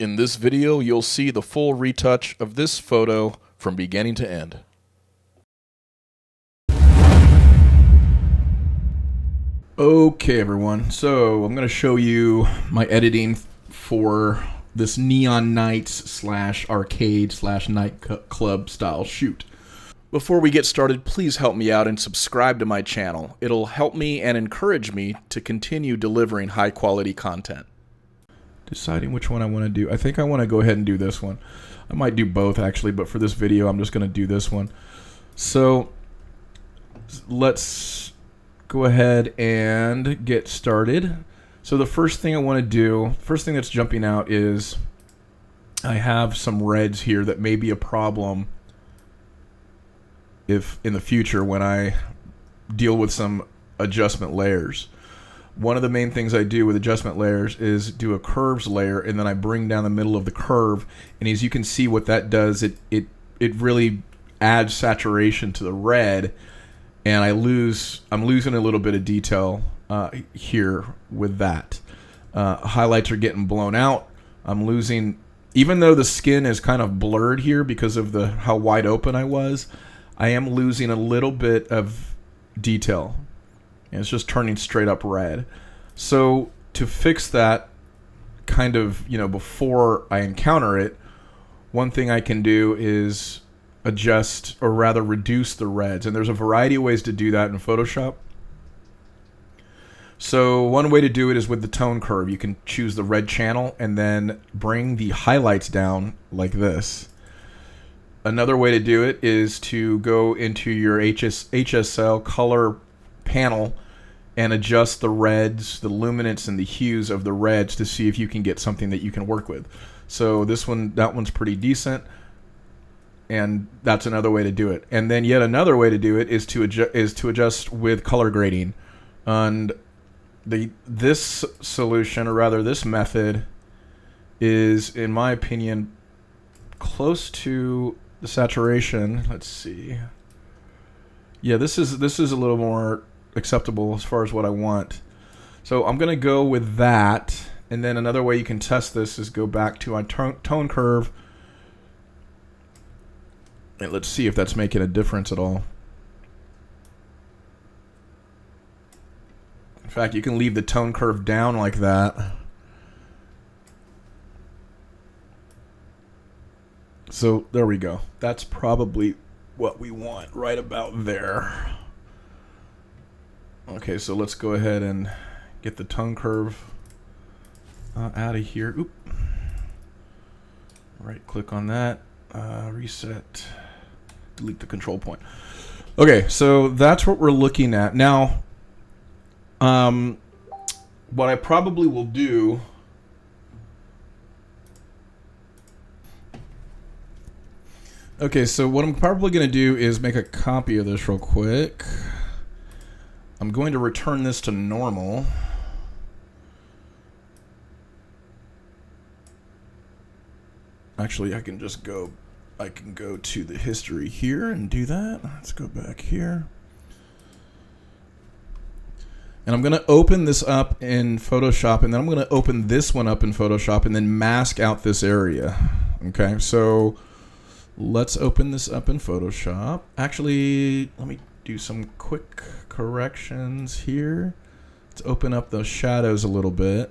In this video, you'll see the full retouch of this photo from beginning to end. Okay, everyone, so I'm going to show you my editing for this neon nights / arcade / nightclub style shoot. Before we get started, please help me out and subscribe to my channel. It'll help me and encourage me to continue delivering high quality content. Deciding which one I want to do. I think I want to go ahead and do this one. I might do both actually, but for this video I'm just going to do this one. So let's go ahead and get started. So the first thing I want to do, first thing that's jumping out is I have some reds here that may be a problem if in the future when I deal with some adjustment layers. One of the main things I do with adjustment layers is do a curves layer, and then I bring down the middle of the curve, and as you can see what that does, it really adds saturation to the red, and I'm losing a little bit of detail here with that. Highlights are getting blown out. I'm losing, even though the skin is kind of blurred here because of how wide open I was, I am losing a little bit of detail. And it's just turning straight up red. So to fix that kind of, before I encounter it, one thing I can do is adjust, or rather reduce the reds. And there's a variety of ways to do that in Photoshop. So one way to do it is with the tone curve. You can choose the red channel and then bring the highlights down like this. Another way to do it is to go into your HSL color panel and adjust the reds, the luminance and the hues of the reds to see if you can get something that you can work with. So that one's pretty decent, and that's another way to do it. And then yet another way to do it is to adjust with color grading. And this solution, or rather this method, is in my opinion close to the saturation. Let's see. Yeah, this is a little more acceptable as far as what I want. So I'm going to go with that. And then another way you can test this is go back to my tone curve. And let's see if that's making a difference at all. In fact, you can leave the tone curve down like that. So there we go. That's probably what we want right about there. Okay, so let's go ahead and get the tone curve out of here. Oop. Right click on that, reset, delete the control point. Okay, so that's what we're looking at. Now, what I probably will do, okay, so what I'm probably going to do is make a copy of this real quick. I'm going to return this to normal. Actually, I can go to the history here and do that. Let's go back here. And I'm going to open this up in Photoshop, and then I'm going to open this one up in Photoshop and then mask out this area. Okay, so let's open this up in Photoshop. Actually, let me do some quick corrections here. Let's open up those shadows a little bit.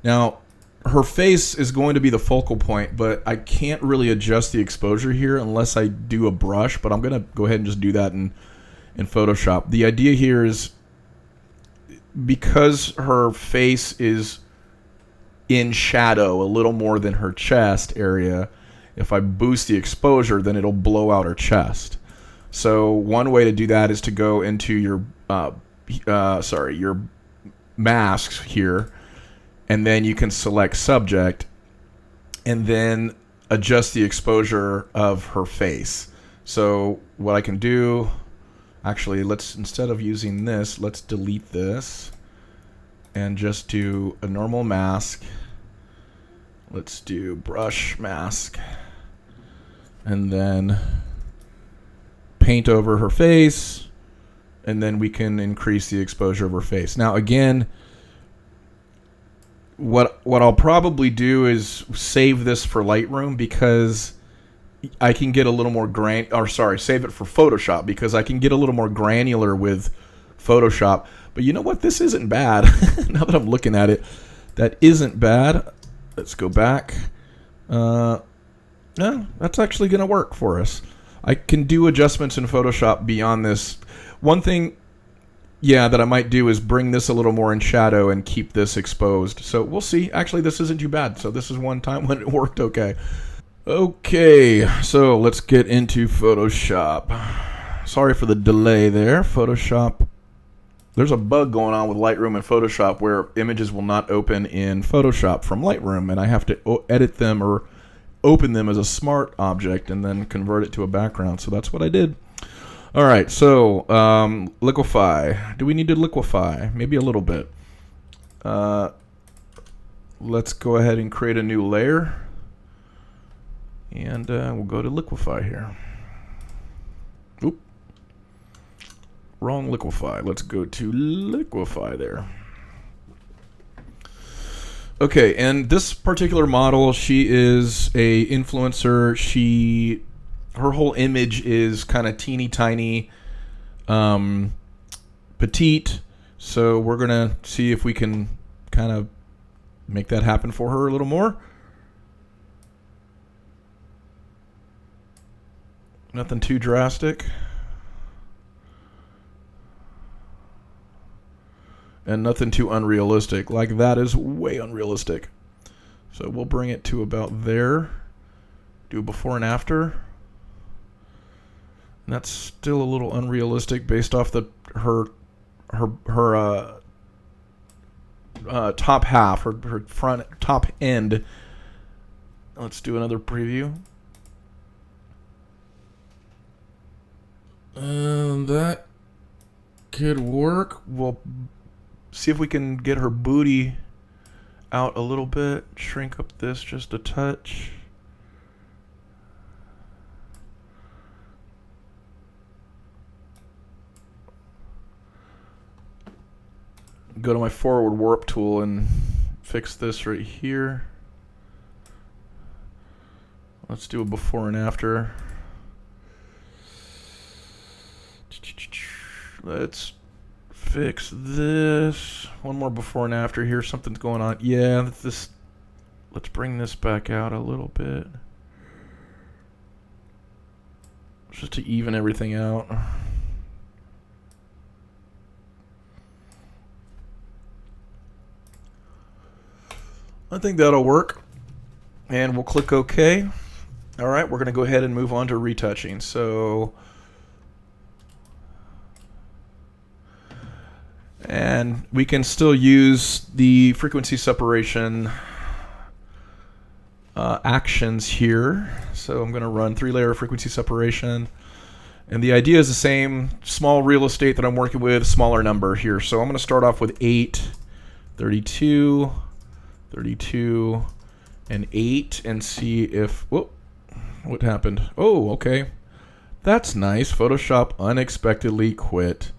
Now, her face is going to be the focal point, but I can't really adjust the exposure here unless I do a brush, but I'm going to go ahead and just do that in Photoshop. The idea here is because her face is in shadow a little more than her chest area, if I boost the exposure, then it'll blow out her chest. So one way to do that is to go into your your masks here, and then you can select subject and then adjust the exposure of her face. So what I can do, actually, instead of using this, let's delete this and just do a normal mask. Let's do brush mask. And then paint over her face, and then we can increase the exposure of her face. Now again, what I'll probably do is save this for Lightroom because I can get a little more save it for Photoshop because I can get a little more granular with Photoshop. But you know what? This isn't bad. Now that I'm looking at it, that isn't bad. Let's go back. Yeah, that's actually going to work for us. I can do adjustments in Photoshop beyond this. One thing, yeah, that I might do is bring this a little more in shadow and keep this exposed. So we'll see. Actually, this isn't too bad. So this is one time when it worked okay. Okay, so let's get into Photoshop. Sorry for the delay there. Photoshop. There's a bug going on with Lightroom and Photoshop where images will not open in Photoshop from Lightroom, and I have to edit them or open them as a smart object and then convert it to a background. So that's what I did. All right, so Liquify. Do we need to liquify? Maybe a little bit. Let's go ahead and create a new layer. And we'll go to Liquify here. Oop. Wrong Liquify. Let's go to Liquify there. Okay, and this particular model, she is a influencer. Her whole image is kind of teeny tiny, petite. So we're gonna see if we can kind of make that happen for her a little more. Nothing too drastic. And nothing too unrealistic. Like that is way unrealistic. So we'll bring it to about there. Do a before and after. And that's still a little unrealistic based off her top half, her front top end. Let's do another preview. That could work. We'll see if we can get her booty out a little bit. Shrink up this just a touch. Go to my forward warp tool and fix this right here. Let's do a before and after. Let's fix this. One more before and after here. Something's going on. Yeah, let's bring this back out a little bit. Just to even everything out. I think that'll work. And we'll click OK. All right, we're going to go ahead and move on to retouching. So, and we can still use the frequency separation actions here. So I'm going to run 3-layer frequency separation. And the idea is the same. Small real estate that I'm working with, smaller number here. So I'm going to start off with 8, 32, 32, and 8 and see if... Whoop, what happened? Oh, okay. That's nice. Photoshop unexpectedly quit.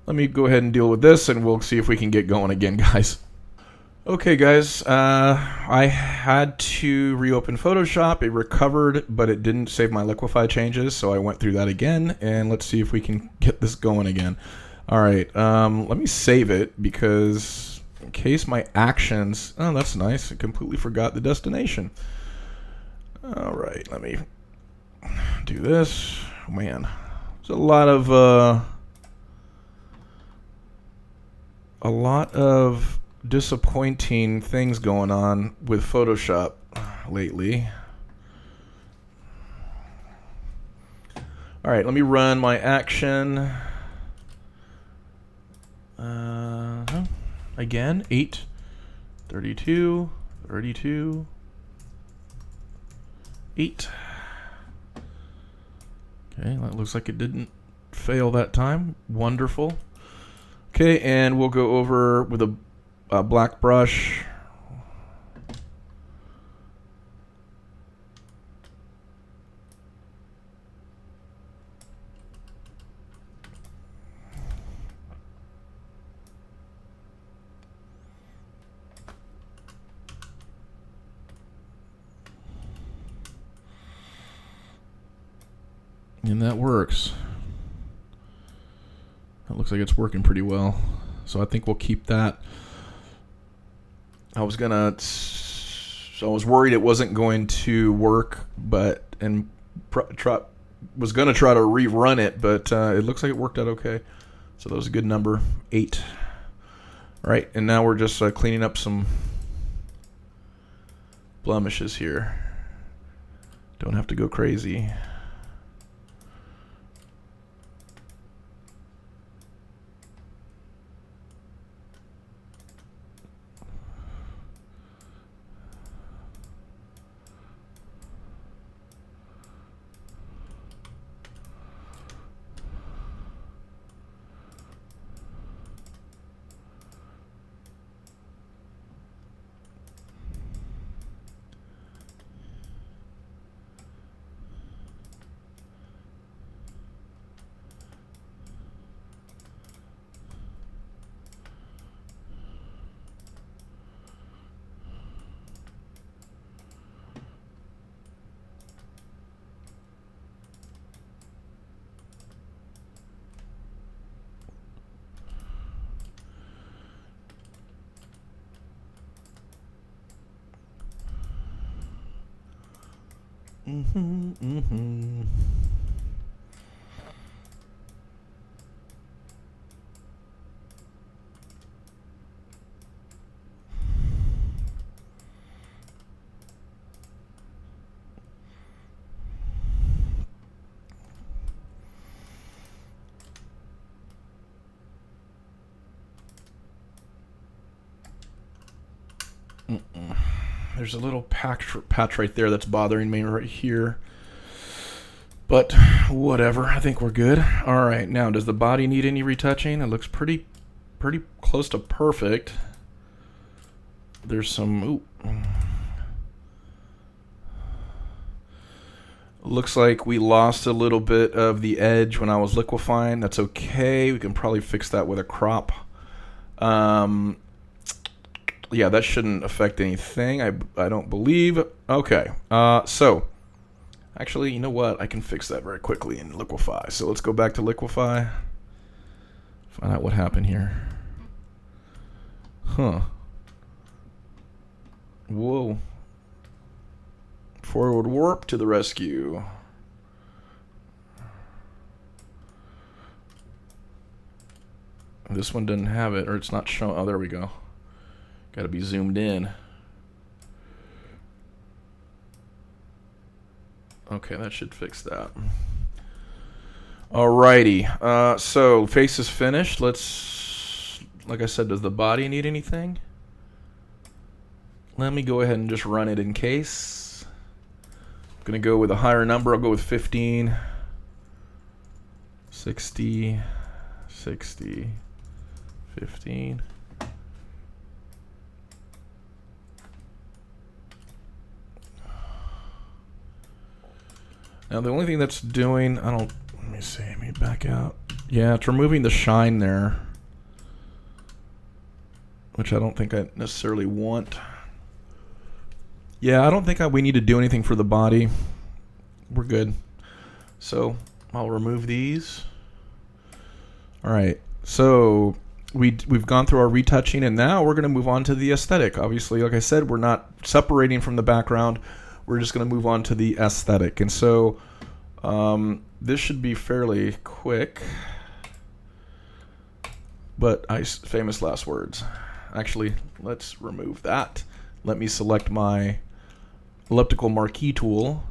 Let me go ahead and deal with this, and we'll see if we can get going again, guys. Okay, guys. I had to reopen Photoshop. It recovered, but it didn't save my Liquify changes, so I went through that again, and let's see if we can get this going again. All right. Let me save it, because in case my actions... Oh, that's nice. I completely forgot the destination. All right, let me do this. Man, there's a lot of disappointing things going on with Photoshop lately. All right, let me run my action. Again, 8, 32, 32. 8. Okay, that looks like it didn't fail that time. Wonderful. Okay, and we'll go over with a black brush. And that works. That looks like it's working pretty well. So I think we'll keep that. I was worried it wasn't going to work, but was going to try to rerun it, but it looks like it worked out okay. So that was a good number, 8. All right, and now we're just cleaning up some blemishes here. Don't have to go crazy. There's a little patch right there that's bothering me right here. But whatever, I think we're good. All right, now does the body need any retouching? It looks pretty close to perfect. There's some looks like we lost a little bit of the edge when I was liquefying. That's okay. We can probably fix that with a crop. Yeah, that shouldn't affect anything, I don't believe. Okay, so actually, you know what? I can fix that very quickly in Liquify. So let's go back to Liquify. Find out what happened here. Huh. Whoa. Forward warp to the rescue. This one doesn't have it, or it's not showing. Oh, there we go. Got to be zoomed in. Okay, that should fix that. Alrighty. So face is finished. Let's, like I said, does the body need anything? Let me go ahead and just run it in case. I'm gonna go with a higher number. I'll go with 15, 60, 60, 15. Now the only thing that's doing, let me see, let me back out. Yeah, it's removing the shine there, which I don't think I necessarily want. Yeah, I don't think we need to do anything for the body. We're good. So I'll remove these. All right, so we've gone through our retouching, and now we're gonna move on to the aesthetic. Obviously, like I said, we're not separating from the background. We're just going to move on to the aesthetic. And so this should be fairly quick. But famous last words. Actually, let's remove that. Let me select my elliptical marquee tool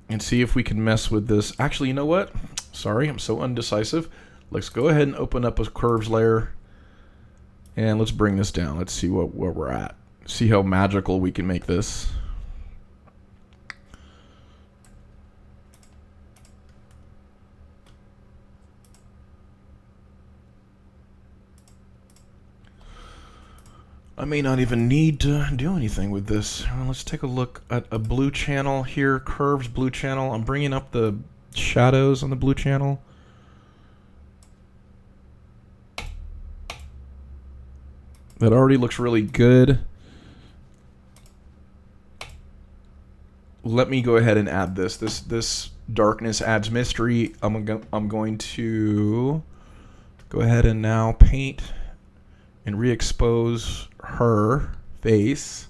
and see if we can mess with this. Actually, you know what? Sorry, I'm so undecisive. Let's go ahead and open up a curves layer. And let's bring this down. Let's see where we're at. See how magical we can make this. I may not even need to do anything with this. Let's take a look at a blue channel here, curves blue channel. I'm bringing up the shadows on the blue channel. That already looks really good. Let me go ahead and add this. This darkness adds mystery. I'm going to go ahead and now paint and re-expose her face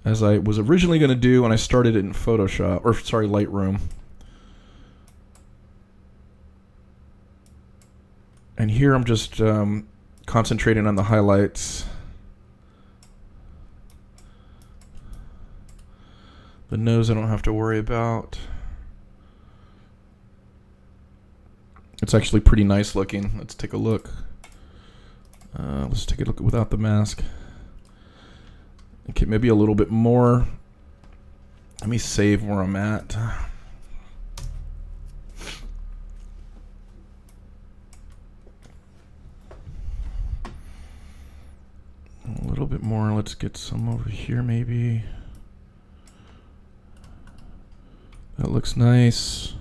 as I was originally going to do when I started it in Photoshop, or sorry, Lightroom. And here I'm just concentrating on the highlights. The nose I don't have to worry about. It's actually pretty nice looking. Let's take a look. Let's take a look without the mask. Okay, maybe a little bit more. Let me save where I'm at. A little bit more. Let's get some over here maybe. That looks nice.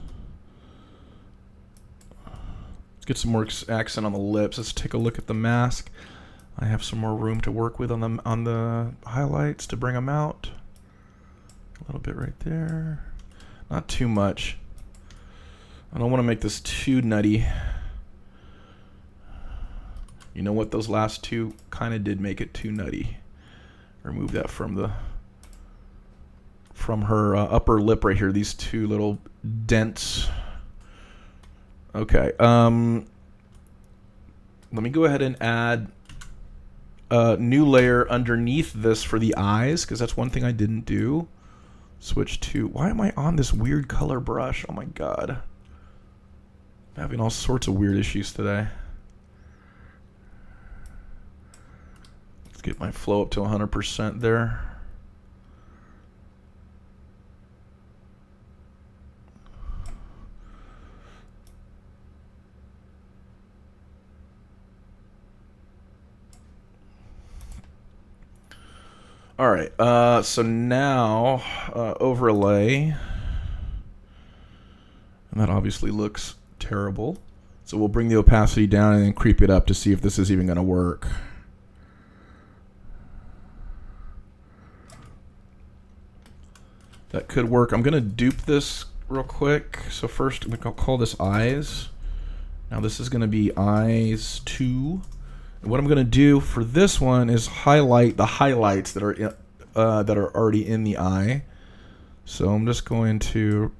Let's get some more accent on the lips. Let's take a look at the mask. I have some more room to work with on the highlights to bring them out. A little bit right there. Not too much. I don't want to make this too nutty. You know what? Those last two kind of did make it too nutty. Remove that from her upper lip right here. These two little dents. Okay. Let me go ahead and add a new layer underneath this for the eyes, because that's one thing I didn't do. Switch to... Why am I on this weird color brush? Oh my god. I'm having all sorts of weird issues today. Let's get my flow up to 100% there. All right, so now overlay, and that obviously looks terrible. So we'll bring the opacity down and then creep it up to see if this is even going to work. That could work. I'm going to dupe this real quick. So first, I'll call this eyes. Now this is going to be eyes 2. And what I'm going to do for this one is highlight the highlights that are already in the eye. So I'm just going to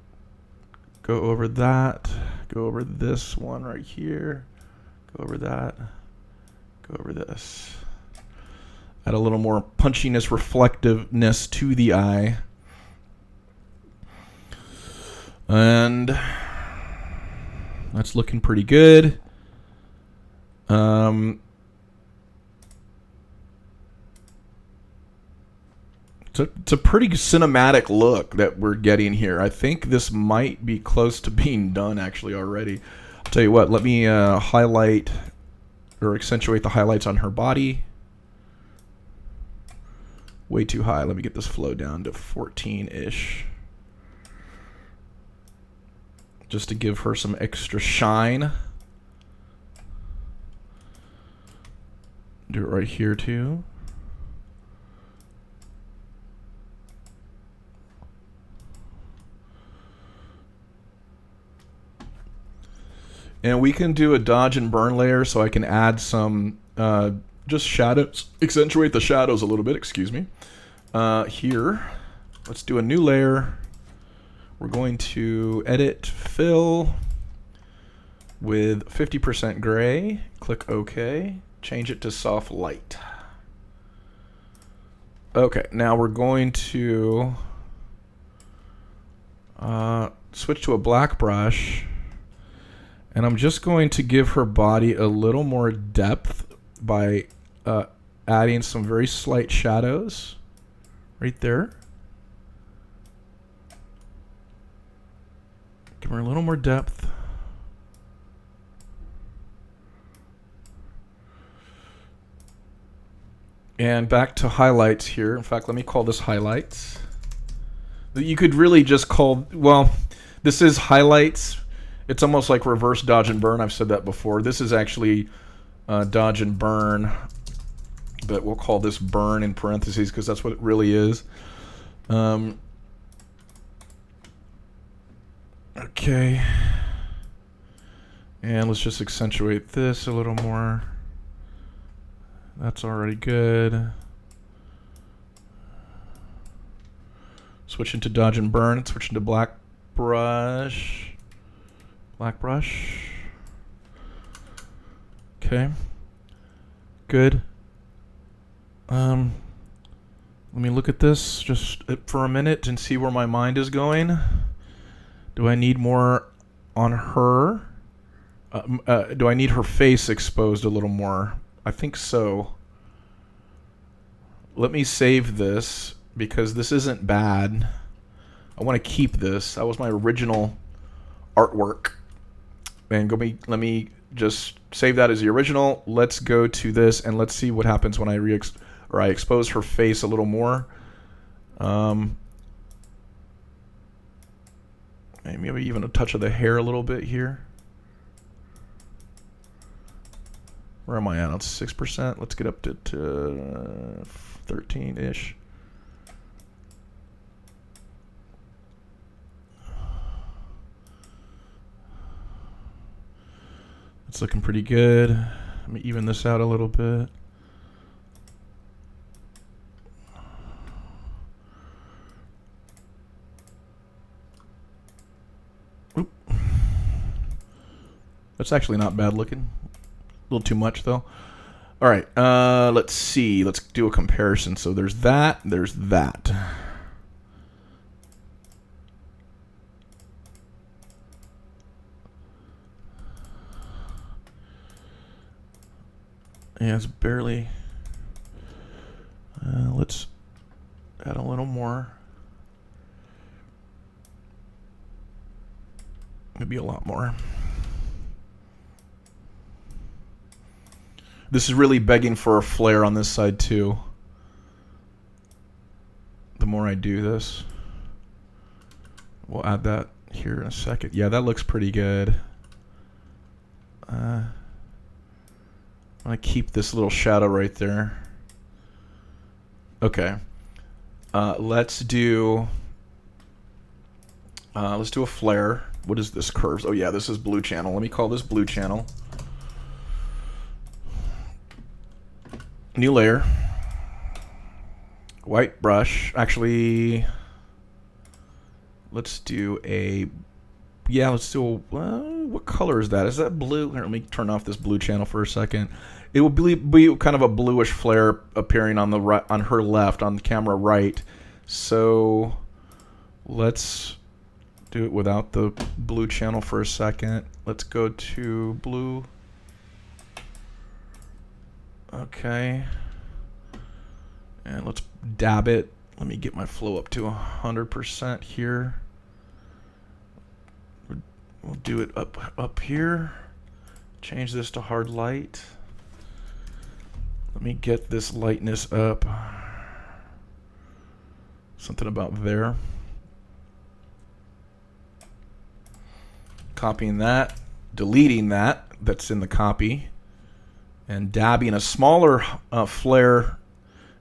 go over that, go over this one right here, go over that, go over this. Add a little more punchiness, reflectiveness to the eye. And that's looking pretty good. It's a pretty cinematic look that we're getting here. I think this might be close to being done actually already. I'll tell you what, let me highlight or accentuate the highlights on her body. Way too high. Let me get this flow down to 14-ish. Just to give her some extra shine. Do it right here too. And we can do a dodge and burn layer, so I can add some just shadows, accentuate the shadows a little bit, excuse me. Here, let's do a new layer. We're going to edit fill with 50% gray. Click OK. Change it to soft light. Okay, now we're going to switch to a black brush. And I'm just going to give her body a little more depth by adding some very slight shadows right there. Give her a little more depth. And back to highlights here. In fact, let me call this highlights. You could really just call, well, this is highlights. It's almost like reverse dodge and burn. I've said that before. This is actually dodge and burn, but we'll call this burn in parentheses because that's what it really is. Okay. And let's just accentuate this a little more. That's already good. Switch into dodge and burn. Switch into black brush. Black brush. Okay. Good. Let me look at this just for a minute and see where my mind is going. Do I need more on her? Do I need her face exposed a little more? I think so. Let me save this because this isn't bad. I want to keep this. That was my original artwork. And let me just save that as the original. Let's go to this and let's see what happens when I expose her face a little more. Maybe even a touch of the hair a little bit here. Where am I at? It's 6%. Let's get up to 13-ish. It's looking pretty good. Let me even this out a little bit. Oop. That's actually not bad looking. A little too much though. All right, let's see. Let's do a comparison. So there's that. There's that. Yeah, it's barely. Let's add a little more. Maybe a lot more. This is really begging for a flare on this side too. The more I do this, we'll add that here in a second. Yeah, that looks pretty good. I'm gonna keep this little shadow right there. Okay. Let's do a flare. What is this curves? Oh yeah, this is blue channel. Let me call this blue channel. New layer. White brush. Actually, let's do a. Yeah, let's do a. What color is that? Is that blue? Here, let me turn off this blue channel for a second. It will be kind of a bluish flare appearing on the right, on her left, on the camera right. So let's do it without the blue channel for a second. Let's go to blue. Okay. And let's dab it. Let me get my flow up to 100% here. We'll do it up here. Change this to hard light. Let me get this lightness up. Something about there. Copying that, deleting that, that's in the copy, and dabbing a smaller flare.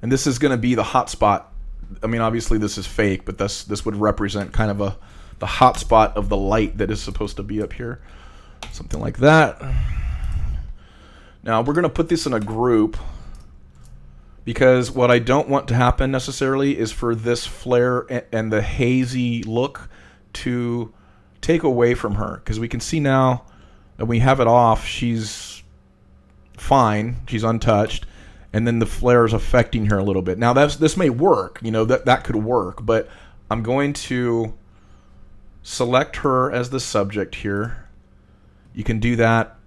And this is going to be the hot spot. I mean, obviously this is fake, but this would represent kind of the hot spot of the light that is supposed to be up here. Something like that. Now we're going to put this in a group, because what I don't want to happen necessarily is for this flare and the hazy look to take away from her, because we can see now that we have it off, she's fine, she's untouched, and then the flare is affecting her a little bit. Now this may work, you know, that could work, but I'm going to select her as the subject here. You can do that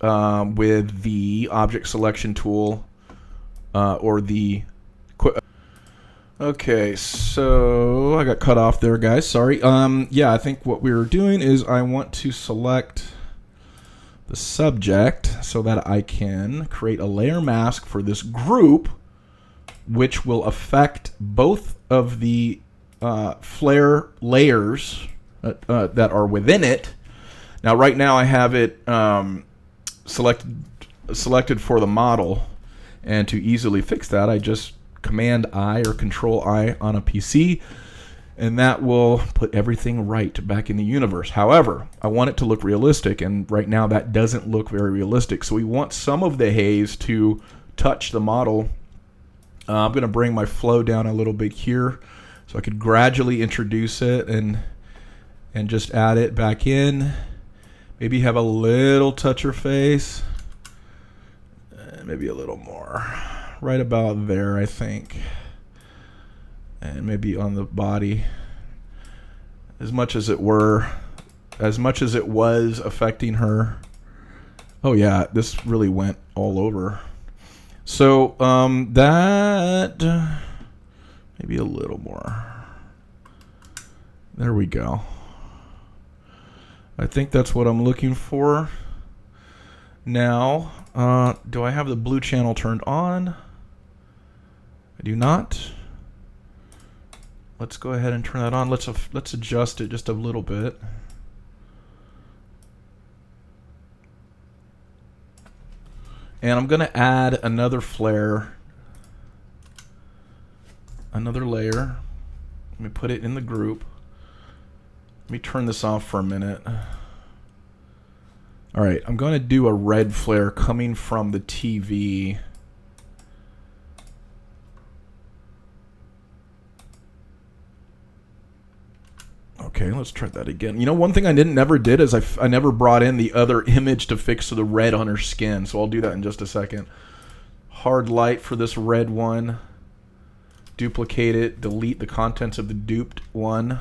with the object selection tool or the okay, so I got cut off there, guys. Sorry. Yeah, I think what we were doing is I want to select the subject so that I can create a layer mask for this group, which will affect both of the flare layers that are within it. Now, right now I have it selected for the model, and to easily fix that, I just Command I or Control I on a PC, And that will put everything right back in the universe. However, I want it to look realistic, and right now that doesn't look very realistic. So we want some of the haze to touch the model. I'm going to bring my flow down a little bit here so I could gradually introduce it and just add it back in. Maybe have a little toucher face. Maybe a little more. Right about there, I think. And maybe on the body. As much as it was affecting her. Oh yeah, this really went all over. So that maybe a little more. There we go. I think that's what I'm looking for. Now, do I have the blue channel turned on? I do not. Let's go ahead and turn that on. Let's adjust it just a little bit. And I'm going to add another flare, another layer. Let me put it in the group. Let me turn this off for a minute. All right, I'm going to do a red flare coming from the TV. Okay, let's try that again. You know, one thing I never did is I never brought in the other image to fix the red on her skin. So I'll do that in just a second. Hard light for this red one. Duplicate it. Delete the contents of the duped one.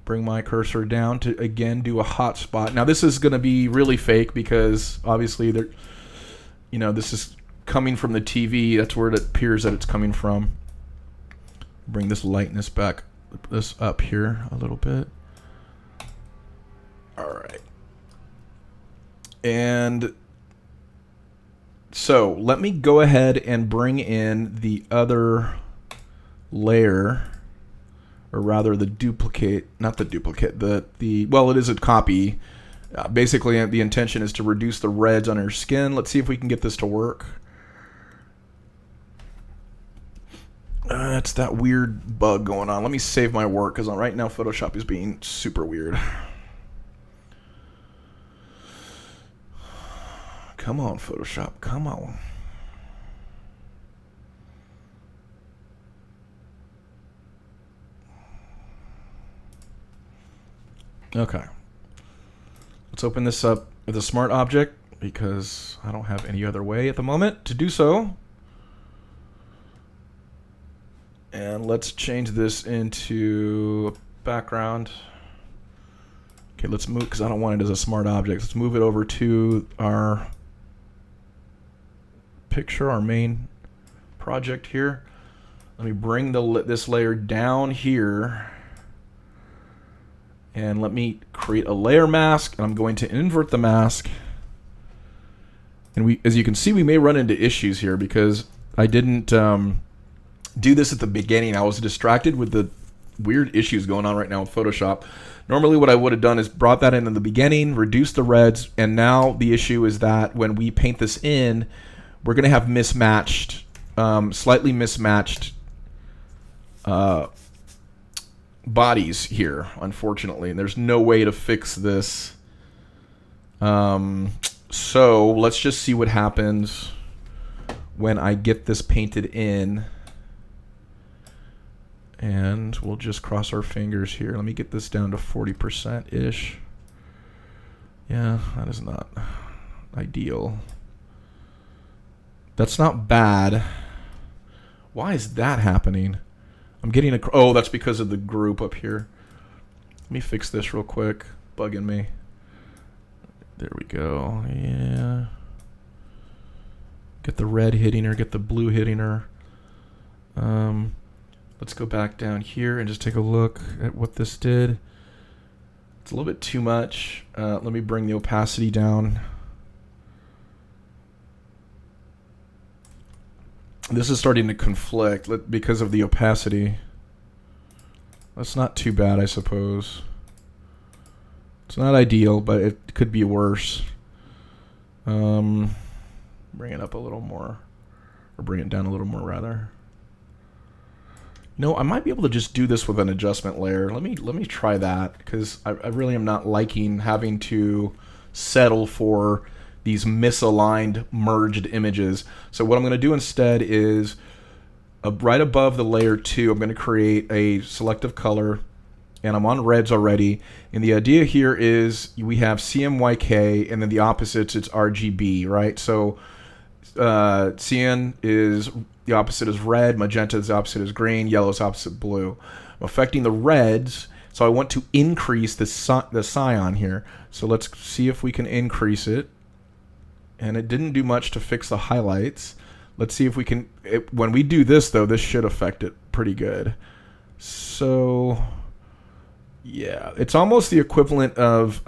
Bring my cursor down to, again, do a hot spot. Now, this is going to be really fake because, obviously, this is coming from the TV. That's where it appears that it's coming from. Bring this lightness back. This up here a little bit. All right. And so let me go ahead and bring in the other layer, or rather the duplicate, not the duplicate, well, it is a copy. Basically, the intention is to reduce the reds on her skin. Let's see if we can get this to work. It's that weird bug going on. Let me save my work because right now Photoshop is being super weird. Come on, Photoshop. Come on. Okay. Let's open this up with a smart object because I don't have any other way at the moment to do so. And let's change this into a background. Okay, let's move, because I don't want it as a smart object. Let's move it over to our picture, our main project here. Let me bring this layer down here. And let me create a layer mask. And I'm going to invert the mask. And as you can see, we may run into issues here because I didn't do this at the beginning. I was distracted with the weird issues going on right now with Photoshop. Normally what I would have done is brought that in the beginning, reduced the reds, and now the issue is that when we paint this in, we're going to have mismatched, slightly mismatched bodies here, unfortunately. And there's no way to fix this. So let's just see what happens when I get this painted in. And we'll just cross our fingers here. Let me get this down to 40%-ish. Yeah, that is not ideal. That's not bad. Why is that happening? I'm getting oh, that's because of the group up here. Let me fix this real quick. Bugging me. There we go. Yeah. Get the red hitting her. Get the blue hitting her. Let's go back down here and just take a look at what this did. It's a little bit too much. Let me bring the opacity down. This is starting to conflict because of the opacity. That's not too bad, I suppose. It's not ideal, but it could be worse. Bring it up a little more. Or bring it down a little more, rather. No, I might be able to just do this with an adjustment layer. Let me try that, because I really am not liking having to settle for these misaligned merged images. So what I'm going to do instead is right above the layer 2, I'm going to create a selective color, and I'm on reds already. And the idea here is we have CMYK, and then the opposites, it's RGB, right? So cyan is the opposite is red, magenta is the opposite is green, yellow is opposite blue. I'm affecting the reds, so I want to increase the cyan here. So let's see if we can increase it. And it didn't do much to fix the highlights. Let's see if we can, when we do this though, this should affect it pretty good. So yeah, it's almost the equivalent of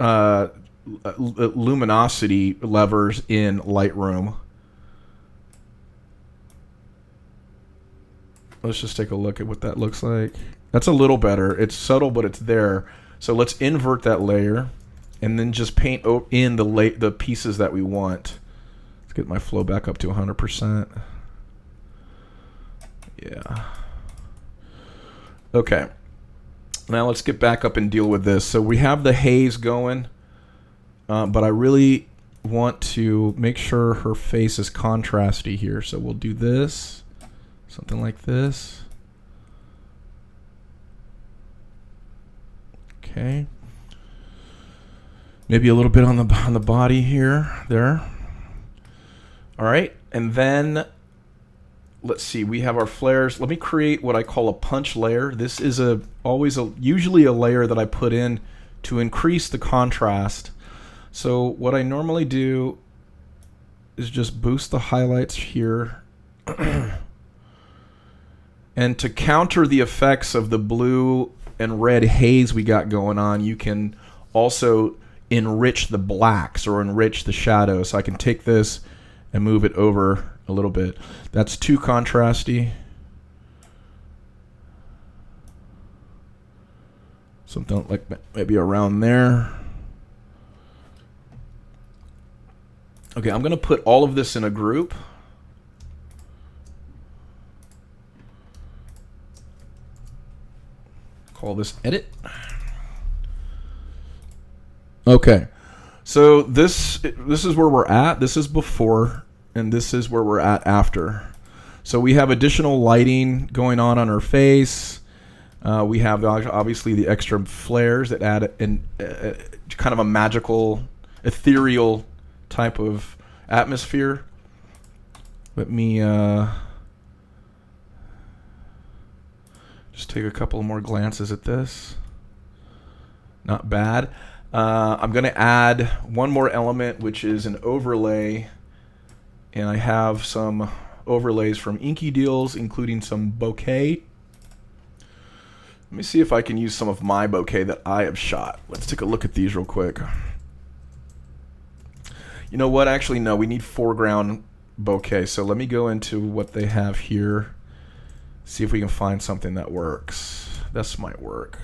luminosity levers in Lightroom. Let's just take a look at what that looks like. That's a little better. It's subtle, but it's there. So let's invert that layer and then just paint in the pieces that we want. Let's get my flow back up to 100%. Yeah. Okay. Now let's get back up and deal with this. So we have the haze going, but I really want to make sure her face is contrasty here. So we'll do this. Something like this. Okay. Maybe a little bit on the body here, there. All right, and then let's see. We have our flares. Let me create what I call a punch layer. This is usually a layer that I put in to increase the contrast. So what I normally do is just boost the highlights here. And to counter the effects of the blue and red haze we got going on, you can also enrich the blacks or enrich the shadows. So I can take this and move it over a little bit. That's too contrasty. Something like maybe around there. Okay, I'm going to put all of this in a group. Call this edit. Okay, so this is where we're at. This is before, and this is where we're at after. So we have additional lighting going on her face. We have obviously the extra flares that add kind of a magical, ethereal type of atmosphere. Let me just take a couple more glances at this. Not bad. I'm going to add one more element, which is an overlay. And I have some overlays from Inky Deals, including some bokeh. Let me see if I can use some of my bokeh that I have shot. Let's take a look at these real quick. You know what? Actually, no. We need foreground bokeh. So let me go into what they have here. See if we can find something that works. This might work.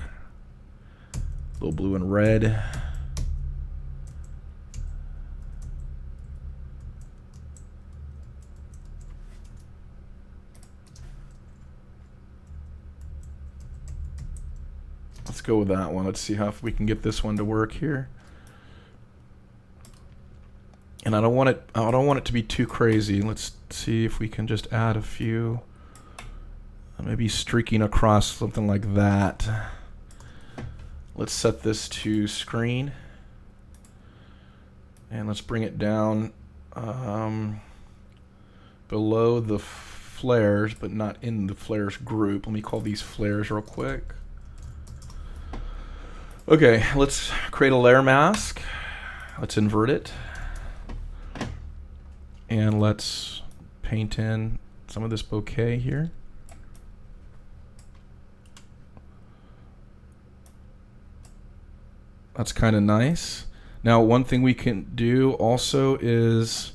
A little blue and red. Let's go with that one. Let's see if we can get this one to work here. And I don't want it to be too crazy. Let's see if we can just add a few. Maybe streaking across, something like that. Let's set this to screen. And let's bring it down below the flares, but not in the flares group. Let me call these flares real quick. Okay, let's create a layer mask. Let's invert it. And let's paint in some of this bokeh here. That's kind of nice. Now, one thing we can do also is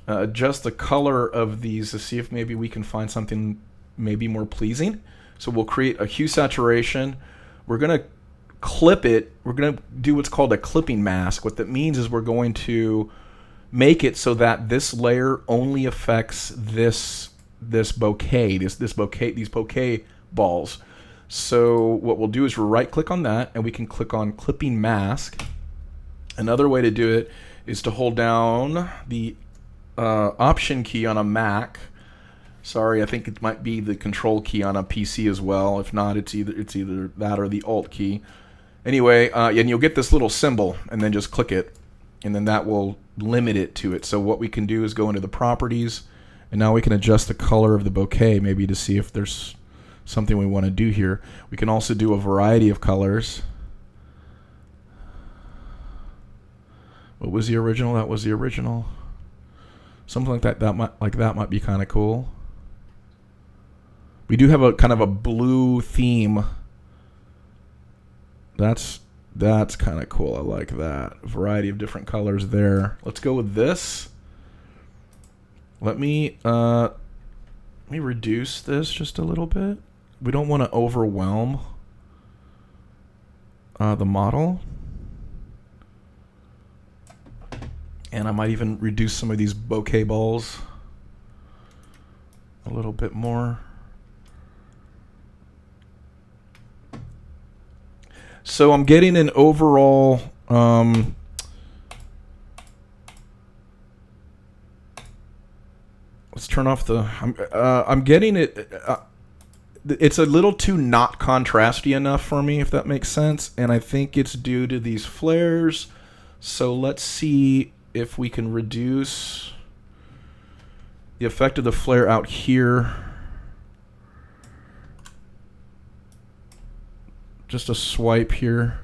adjust the color of these to see if maybe we can find something maybe more pleasing. So we'll create a hue saturation. We're going to clip it. We're going to do what's called a clipping mask. What that means is we're going to make it so that this layer only affects this bokeh, these bokeh balls. So what we'll do is we'll right click on that and we can click on clipping mask. Another way to do it is to hold down the option key on a Mac. Sorry, I think it might be the control key on a PC as well. If not, it's either that or the alt key. Anyway, and you'll get this little symbol and then just click it, and then that will limit it to it. So what we can do is go into the properties, and now we can adjust the color of the bokeh maybe to see if there's something we want to do here. We can also do a variety of colors. What was the original? That was the original. Something like that. That might be kind of cool. We do have a kind of a blue theme. That's kind of cool. I like that. A variety of different colors there. Let's go with this. Let me reduce this just a little bit. We don't want to overwhelm the model. And I might even reduce some of these bokeh balls a little bit more. So I'm getting an overall let's turn off the I'm getting it it's a little too not contrasty enough for me, if that makes sense, and I think it's due to these flares. So let's see if we can reduce the effect of the flare out here. Just a swipe here,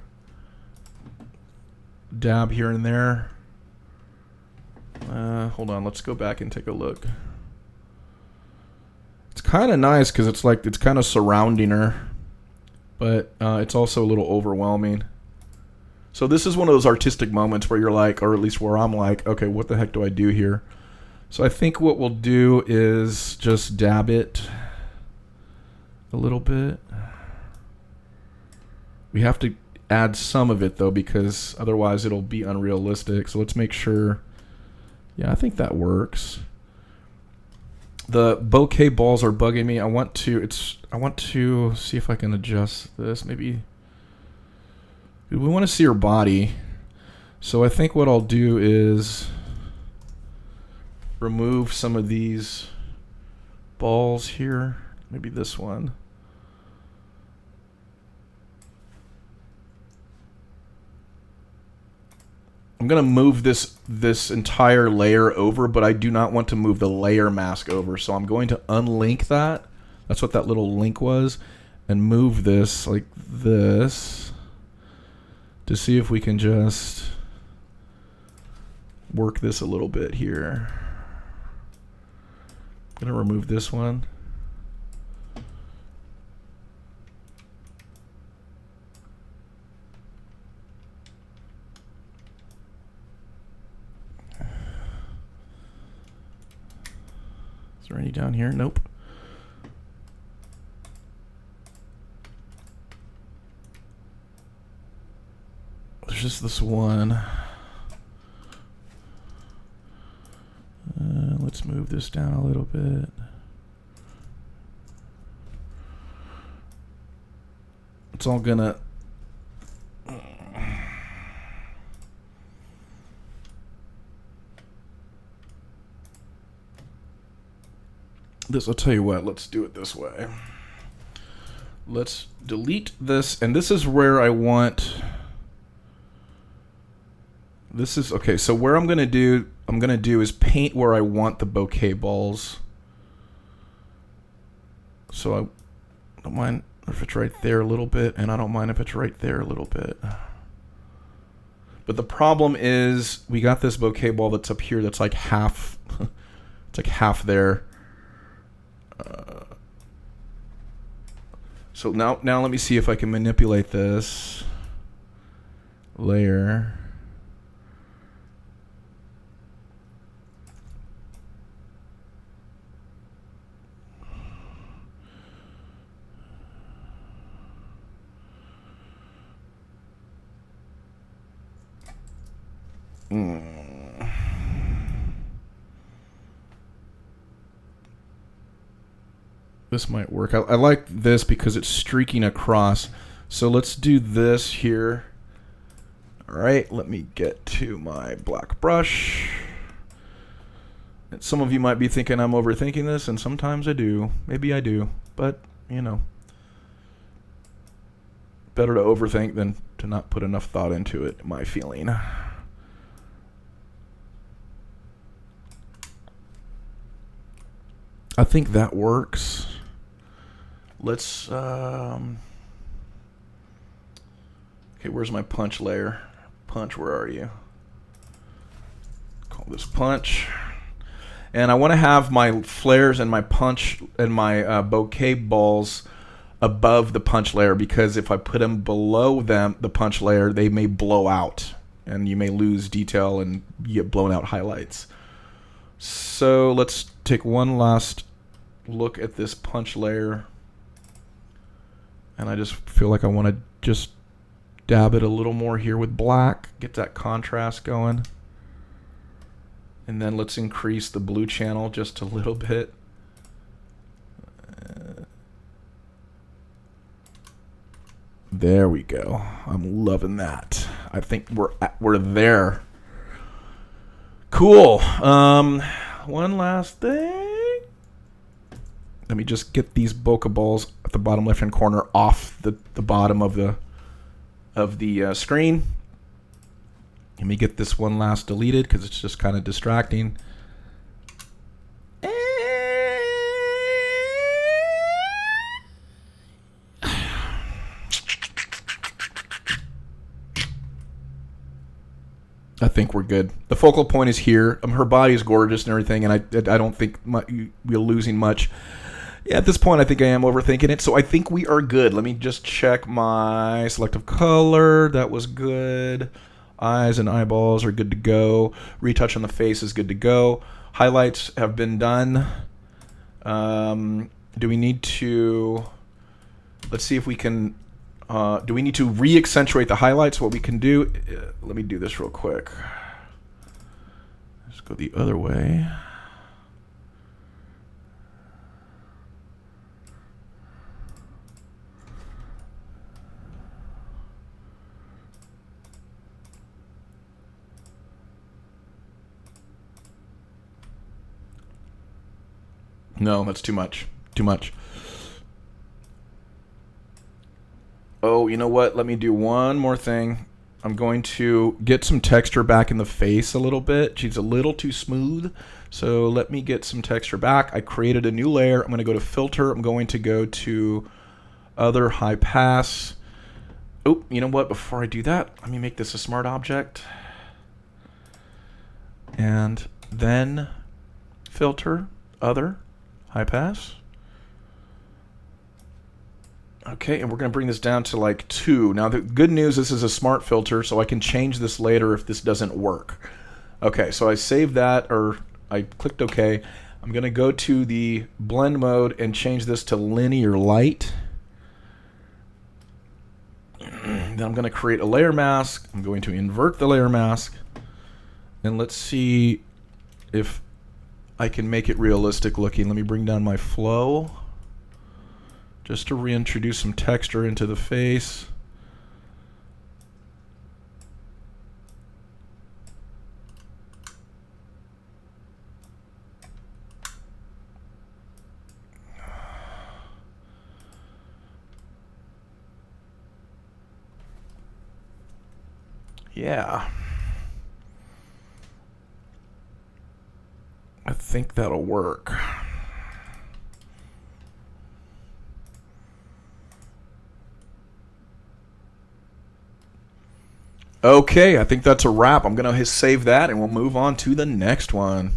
dab here and there. Hold on, let's go back and take a look. It's kind of nice because it's like it's kind of surrounding her, but it's also a little overwhelming. So this is one of those artistic moments where you're like, or at least where I'm like, okay, what the heck do I do here? So I think what we'll do is just dab it a little bit. We have to add some of it though, because otherwise it'll be unrealistic. So let's make sure. Yeah, I think that works. The bokeh balls are bugging me. I want to see if I can adjust this. Maybe we want to see her body. So I think what I'll do is remove some of these balls here. Maybe this one. I'm going to move this entire layer over, but I do not want to move the layer mask over. So I'm going to unlink that. That's what that little link was. And move this like this to see if we can just work this a little bit here. I'm going to remove this one. Is there any down here? Nope. There's just this one. Let's move this down a little bit. It's all gonna... I'll tell you what, let's do it this way. Let's delete this, and this is where I want... This is, okay, so where I'm gonna do is paint where I want the bokeh balls. So I don't mind if it's right there a little bit, and I don't mind if it's right there a little bit. But the problem is we got this bokeh ball that's up here that's like half, it's like half there. So now let me see if I can manipulate this layer. This might work. I like this because it's streaking across. So let's do this here. All right, let me get to my black brush. And some of you might be thinking I'm overthinking this, and sometimes I do. Maybe I do, but you know, better to overthink than to not put enough thought into it, my feeling. I think that works. Let's, okay, where's my punch layer? Punch, where are you? Call this punch. And I want to have my flares and my punch and my bokeh balls above the punch layer, because if I put them below the punch layer, they may blow out and you may lose detail and you get blown out highlights. So let's take one last look at this punch layer, and I just feel like I want to just dab it a little more here with black, get that contrast going. And then let's increase the blue channel just a little bit. There we go. I'm loving that. I think we're there. Cool. One last thing. Let me just get these bokeh balls at the bottom left-hand corner off the bottom of the screen. Let me get this one last deleted because it's just kind of distracting. I think we're good. The focal point is here. Her body is gorgeous and everything, and I don't think we're losing much. Yeah, at this point, I think I am overthinking it, so I think we are good. Let me just check my selective color. That was good. Eyes and eyeballs are good to go. Retouch on the face is good to go. Highlights have been done. Do we need to... Let's see if we can... do we need to re-accentuate the highlights? What we can do... let me do this real quick. Let's go the other way. No, that's too much. Too much. Oh, you know what? Let me do one more thing. I'm going to get some texture back in the face a little bit. She's a little too smooth. So let me get some texture back. I created a new layer. I'm going to go to filter. I'm going to go to other high pass. Oh, you know what? Before I do that, let me make this a smart object. And then filter, other, high pass. Okay, and we're going to bring this down to like 2. Now, the good news, this is a smart filter, so I can change this later if this doesn't work. Okay, so I saved that, or I clicked OK. I'm going to go to the blend mode and change this to linear light. Then I'm going to create a layer mask. I'm going to invert the layer mask. And let's see if I can make it realistic looking. Let me bring down my flow just to reintroduce some texture into the face. Yeah. I think that'll work. Okay, I think that's a wrap. I'm going to save that and we'll move on to the next one.